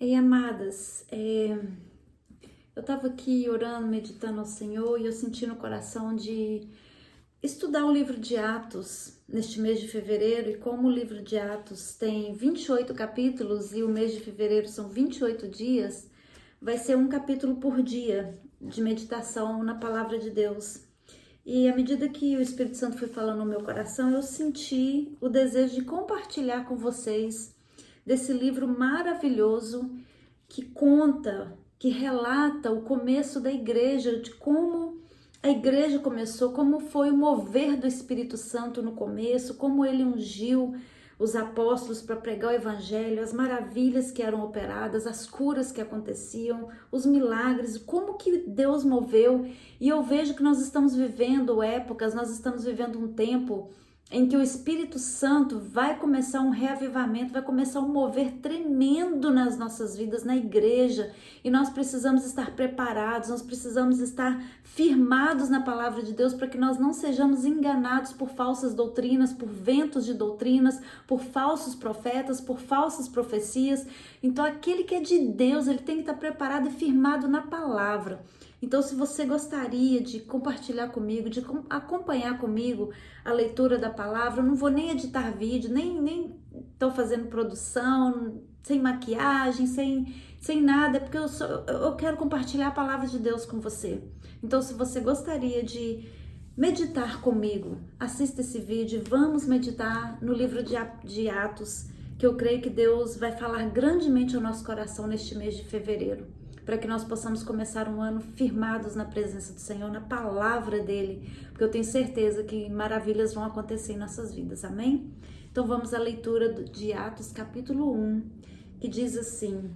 Ei, amadas, eu estava aqui orando, meditando ao Senhor e eu senti no coração de estudar o livro de Atos neste mês de fevereiro. E como o livro de Atos tem 28 capítulos e o mês de fevereiro são 28 dias, vai ser um capítulo por dia de meditação na palavra de Deus. E à medida que o Espírito Santo foi falando no meu coração, eu senti o desejo de compartilhar com vocês desse livro maravilhoso que conta, que relata o começo da igreja, de como a igreja começou, como foi o mover do Espírito Santo no começo, como ele ungiu os apóstolos para pregar o evangelho, as maravilhas que eram operadas, as curas que aconteciam, os milagres, como que Deus moveu. E eu vejo que nós estamos vivendo épocas, nós estamos vivendo um tempo em que o Espírito Santo vai começar um reavivamento, vai começar um mover tremendo nas nossas vidas, na igreja, e nós precisamos estar preparados, nós precisamos estar firmados na palavra de Deus para que nós não sejamos enganados por falsas doutrinas, por ventos de doutrinas, por falsos profetas, por falsas profecias. Então aquele que é de Deus, ele tem que estar preparado e firmado na palavra. Então, se você gostaria de compartilhar comigo, de acompanhar comigo a leitura da palavra, eu não vou nem editar vídeo, nem estou fazendo produção, sem maquiagem, sem nada, porque eu quero compartilhar a palavra de Deus com você. Então, se você gostaria de meditar comigo, assista esse vídeo, vamos meditar no livro de Atos, que eu creio que Deus vai falar grandemente ao nosso coração neste mês de fevereiro, para que nós possamos começar um ano firmados na presença do Senhor, na palavra dele, porque eu tenho certeza que maravilhas vão acontecer em nossas vidas, amém? Então vamos à leitura de Atos capítulo 1, que diz assim: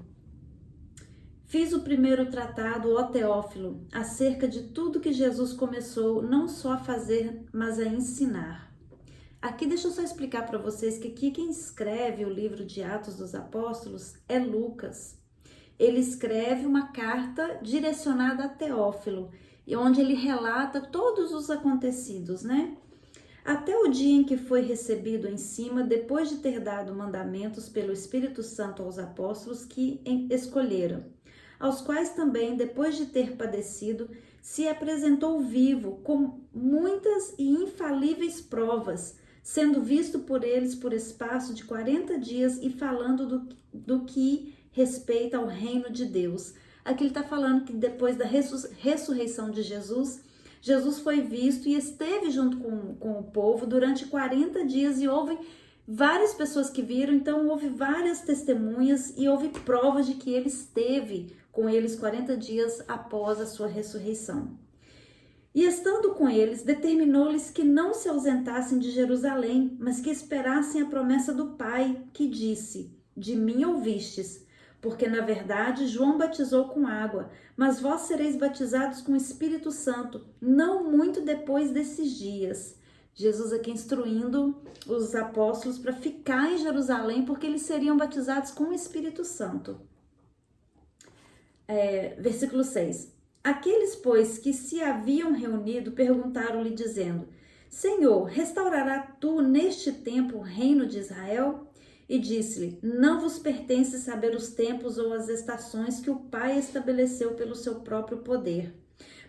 Fiz o primeiro tratado, ó Teófilo, acerca de tudo que Jesus começou não só a fazer, mas a ensinar. Aqui deixa eu só explicar para vocês que aqui quem escreve o livro de Atos dos Apóstolos é Lucas. Ele escreve uma carta direcionada a Teófilo, onde ele relata todos os acontecidos, né? Até o dia em que foi recebido em cima, depois de ter dado mandamentos pelo Espírito Santo aos apóstolos que escolheram, aos quais também, depois de ter padecido, se apresentou vivo com muitas e infalíveis provas, sendo visto por eles por espaço de 40 dias e falando do que respeita ao reino de Deus. Aqui ele está falando que depois da ressurreição de Jesus, Jesus foi visto e esteve junto com o povo durante 40 dias e houve várias pessoas que viram, então houve várias testemunhas e houve provas de que ele esteve com eles 40 dias após a sua ressurreição. E estando com eles, determinou-lhes que não se ausentassem de Jerusalém, mas que esperassem a promessa do Pai, que disse: De mim ouvistes. Porque, na verdade, João batizou com água, mas vós sereis batizados com o Espírito Santo, não muito depois desses dias. Jesus aqui instruindo os apóstolos para ficar em Jerusalém, porque eles seriam batizados com o Espírito Santo. Versículo 6. Aqueles, pois, que se haviam reunido, perguntaram-lhe, dizendo: Senhor, restaurará tu neste tempo o reino de Israel? E disse-lhe: Não vos pertence saber os tempos ou as estações que o Pai estabeleceu pelo seu próprio poder.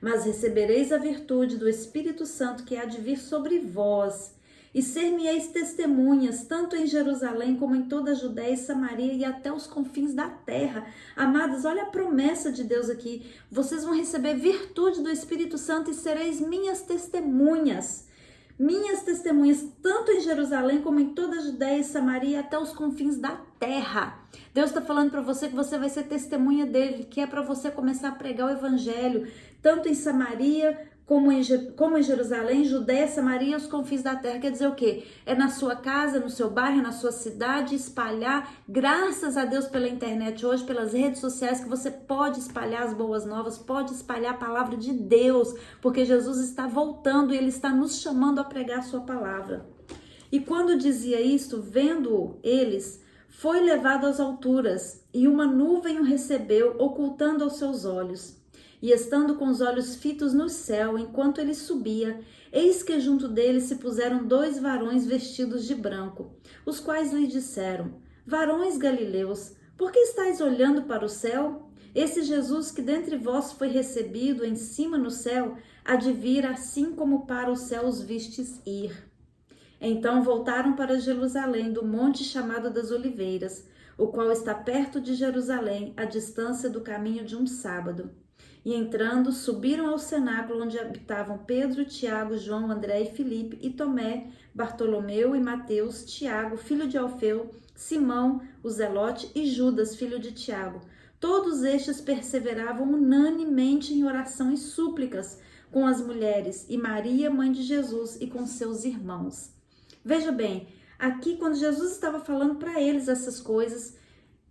Mas recebereis a virtude do Espírito Santo que há de vir sobre vós, e ser-me-eis testemunhas, tanto em Jerusalém como em toda a Judéia e Samaria e até os confins da terra. Amadas, olha a promessa de Deus aqui. Vocês vão receber virtude do Espírito Santo e sereis minhas testemunhas. Minhas testemunhas, tanto em Jerusalém como em toda a Judéia e Samaria, até os confins da terra. Deus está falando para você que você vai ser testemunha dele, que é para você começar a pregar o evangelho, tanto em Samaria como em Jerusalém, Judéia, Samaria, os confins da terra. Quer dizer o quê? É na sua casa, no seu bairro, na sua cidade, espalhar. Graças a Deus pela internet hoje, pelas redes sociais, que você pode espalhar as boas novas, pode espalhar a palavra de Deus, porque Jesus está voltando e ele está nos chamando a pregar a sua palavra. E quando dizia isto, vendo eles, foi levado às alturas, e uma nuvem o recebeu, ocultando aos seus olhos. E estando com os olhos fitos no céu, enquanto ele subia, eis que junto dele se puseram 2 varões vestidos de branco, os quais lhe disseram: Varões galileus, Por que estáis olhando para o céu? Esse Jesus que dentre vós foi recebido em cima no céu, há de vir assim como para os céus vistes ir. Então voltaram para Jerusalém, do monte chamado das Oliveiras, o qual está perto de Jerusalém, à distância do caminho de um sábado. E entrando, subiram ao cenáculo onde habitavam Pedro, Tiago, João, André e Filipe, e Tomé, Bartolomeu e Mateus, Tiago, filho de Alfeu, Simão, o Zelote, e Judas, filho de Tiago. Todos estes perseveravam unanimemente em oração e súplicas com as mulheres, e Maria, mãe de Jesus, e com seus irmãos. Veja bem, aqui quando Jesus estava falando para eles essas coisas,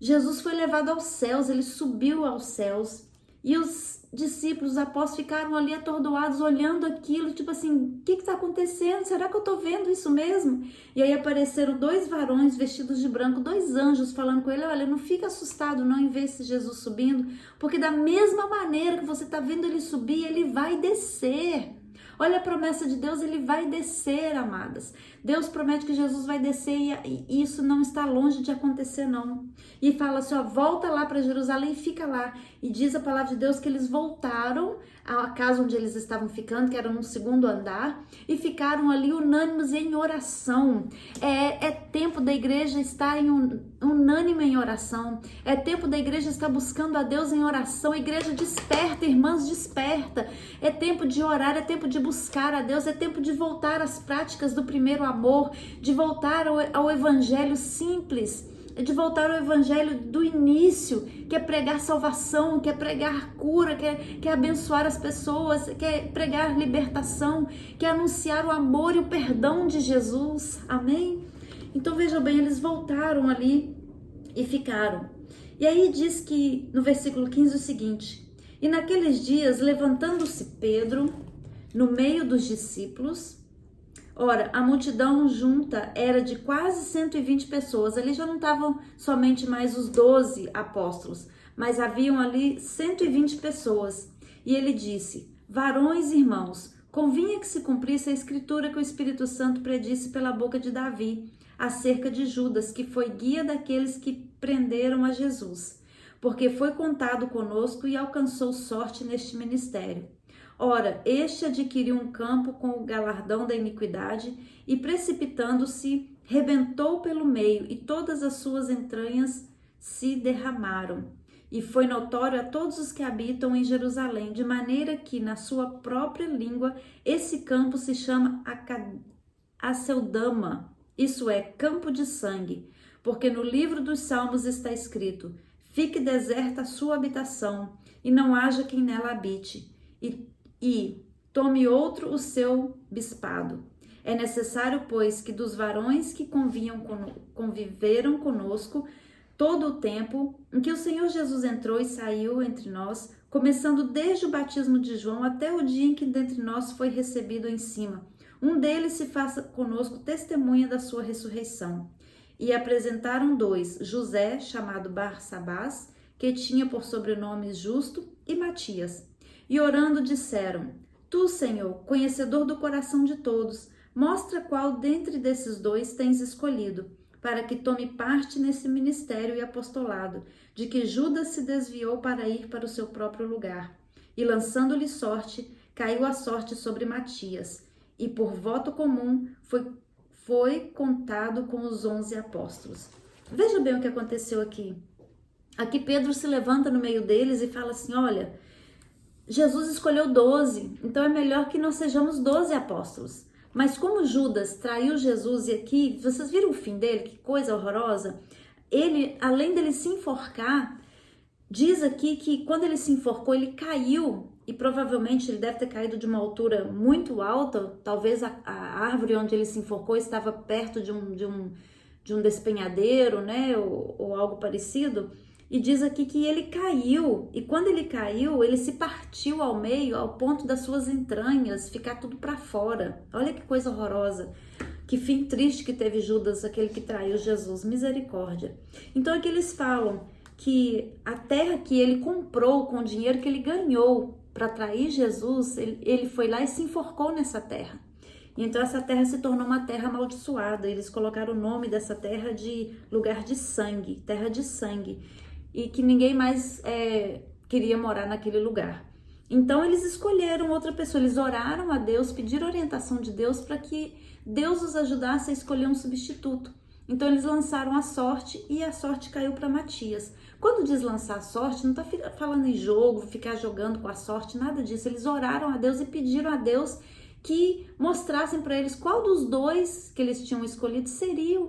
Jesus foi levado aos céus, ele subiu aos céus, e os discípulos, os apóstolos ficaram ali atordoados, olhando aquilo, tipo assim, o que está acontecendo? Será que eu estou vendo isso mesmo? E aí apareceram 2 varões vestidos de branco, 2 anjos falando com ele, olha, não fica assustado não em ver esse Jesus subindo, porque da mesma maneira que você está vendo ele subir, ele vai descer. Olha a promessa de Deus, ele vai descer, amadas. Deus promete que Jesus vai descer e isso não está longe de acontecer, não. E fala assim, ó, volta lá para Jerusalém e fica lá. E diz a palavra de Deus que eles voltaram à casa onde eles estavam ficando, que era no 2º andar, e ficaram ali unânimes em oração. É tempo da igreja estar unânime em oração. É tempo da igreja estar buscando a Deus em oração. Igreja desperta, irmãs, desperta. É tempo de orar, é tempo de buscar a Deus, é tempo de voltar às práticas do primeiro amor, de voltar ao evangelho simples, de voltar ao evangelho do início, que é pregar salvação, que é pregar cura, que é abençoar as pessoas, que é pregar libertação, que é anunciar o amor e o perdão de Jesus, amém? Então veja bem, eles voltaram ali e ficaram. E aí diz que no versículo 15 o seguinte, e naqueles dias, levantando-se Pedro, no meio dos discípulos, ora, a multidão junta era de quase 120 pessoas, ali já não estavam somente mais os 12 apóstolos, mas haviam ali 120 pessoas, e ele disse, varões e irmãos, convinha que se cumprisse a escritura que o Espírito Santo predisse pela boca de Davi, acerca de Judas, que foi guia daqueles que prenderam a Jesus, porque foi contado conosco e alcançou sorte neste ministério. Ora, este adquiriu um campo com o galardão da iniquidade e, precipitando-se, rebentou pelo meio e todas as suas entranhas se derramaram. E foi notório a todos os que habitam em Jerusalém, de maneira que, na sua própria língua, esse campo se chama Aceldama, isso é, campo de sangue, porque no livro dos Salmos está escrito, fique deserta a sua habitação, e não haja quem nela habite, e tome outro o seu bispado. É necessário, pois, que dos varões que conviveram conosco todo o tempo em que o Senhor Jesus entrou e saiu entre nós, começando desde o batismo de João até o dia em que dentre nós foi recebido em cima, um deles se faça conosco testemunha da sua ressurreição. E apresentaram 2, José, chamado Barsabás, que tinha por sobrenome Justo, e Matias. E orando disseram, tu, Senhor, conhecedor do coração de todos, mostra qual dentre desses 2 tens escolhido, para que tome parte nesse ministério e apostolado, de que Judas se desviou para ir para o seu próprio lugar. E lançando-lhe sorte, caiu a sorte sobre Matias, e por voto comum foi contado com os 11 apóstolos. Veja bem o que aconteceu aqui. Aqui Pedro se levanta no meio deles e fala assim, olha, Jesus escolheu 12, então é melhor que nós sejamos 12 apóstolos. Mas como Judas traiu Jesus, e aqui, vocês viram o fim dele? Que coisa horrorosa. Ele, além dele se enforcar, diz aqui que quando ele se enforcou, ele caiu, e provavelmente ele deve ter caído de uma altura muito alta, talvez a árvore onde ele se enforcou estava perto de um despenhadeiro, né, ou algo parecido. E diz aqui que ele caiu, e quando ele caiu, ele se partiu ao meio, ao ponto das suas entranhas ficar tudo para fora. Olha que coisa horrorosa, que fim triste que teve Judas, aquele que traiu Jesus, misericórdia. Então aqui eles falam que a terra que ele comprou com o dinheiro que ele ganhou para trair Jesus, ele foi lá e se enforcou nessa terra. Então essa terra se tornou uma terra amaldiçoada. Eles colocaram o nome dessa terra de lugar de sangue, terra de sangue, e que ninguém mais queria morar naquele lugar. Então eles escolheram outra pessoa, eles oraram a Deus, pediram orientação de Deus para que Deus os ajudasse a escolher um substituto. Então eles lançaram a sorte e a sorte caiu para Matias. Quando diz lançar a sorte, não está falando em jogo, ficar jogando com a sorte, nada disso. Eles oraram a Deus e pediram a Deus que mostrassem para eles qual dos dois que eles tinham escolhido seria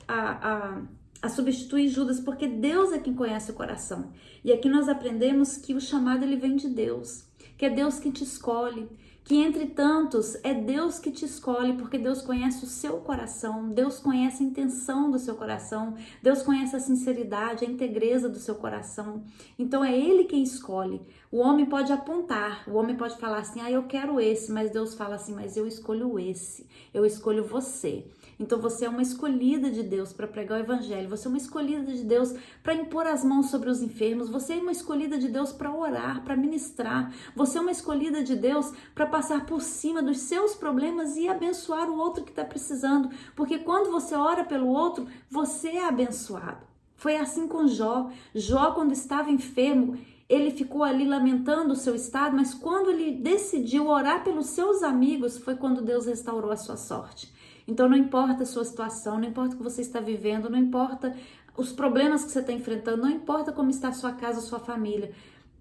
a substituir Judas, porque Deus é quem conhece o coração. E aqui nós aprendemos que o chamado ele vem de Deus, que é Deus que te escolhe, que entre tantos é Deus que te escolhe, porque Deus conhece o seu coração, Deus conhece a intenção do seu coração, Deus conhece a sinceridade, a integreza do seu coração. Então é Ele quem escolhe. O homem pode apontar, o homem pode falar assim, eu quero esse, mas Deus fala assim, mas eu escolho esse, eu escolho você. Então você é uma escolhida de Deus para pregar o evangelho, você é uma escolhida de Deus para impor as mãos sobre os enfermos, você é uma escolhida de Deus para orar, para ministrar, você é uma escolhida de Deus para passar por cima dos seus problemas e abençoar o outro que está precisando, porque quando você ora pelo outro, você é abençoado. Foi assim com Jó. Jó, quando estava enfermo, ele ficou ali lamentando o seu estado, mas quando ele decidiu orar pelos seus amigos, foi quando Deus restaurou a sua sorte. Então não importa a sua situação, não importa o que você está vivendo, não importa os problemas que você está enfrentando, não importa como está a sua casa, a sua família.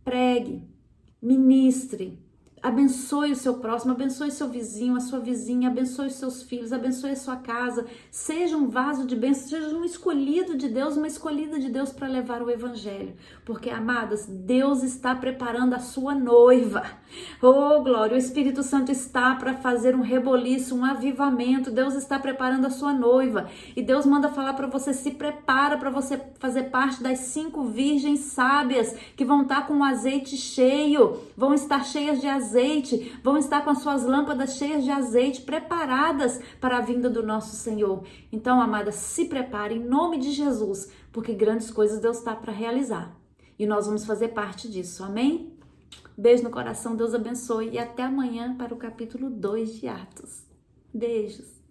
Pregue, ministre, abençoe o seu próximo, abençoe seu vizinho, a sua vizinha, abençoe os seus filhos, abençoe a sua casa, seja um vaso de bênção, seja um escolhido de Deus, uma escolhida de Deus para levar o evangelho, porque, amadas, Deus está preparando a sua noiva. Oh, glória, o Espírito Santo está para fazer um reboliço, um avivamento, Deus está preparando a sua noiva, e Deus manda falar para você, se prepara para você fazer parte das 5 virgens sábias, que vão estar com o azeite cheio, vão estar cheias de azeite, vão estar com as suas lâmpadas cheias de azeite, preparadas para a vinda do nosso Senhor. Então, amadas, se prepare em nome de Jesus, porque grandes coisas Deus está para realizar. E nós vamos fazer parte disso, amém? Beijo no coração, Deus abençoe e até amanhã para o capítulo 2 de Atos. Beijos!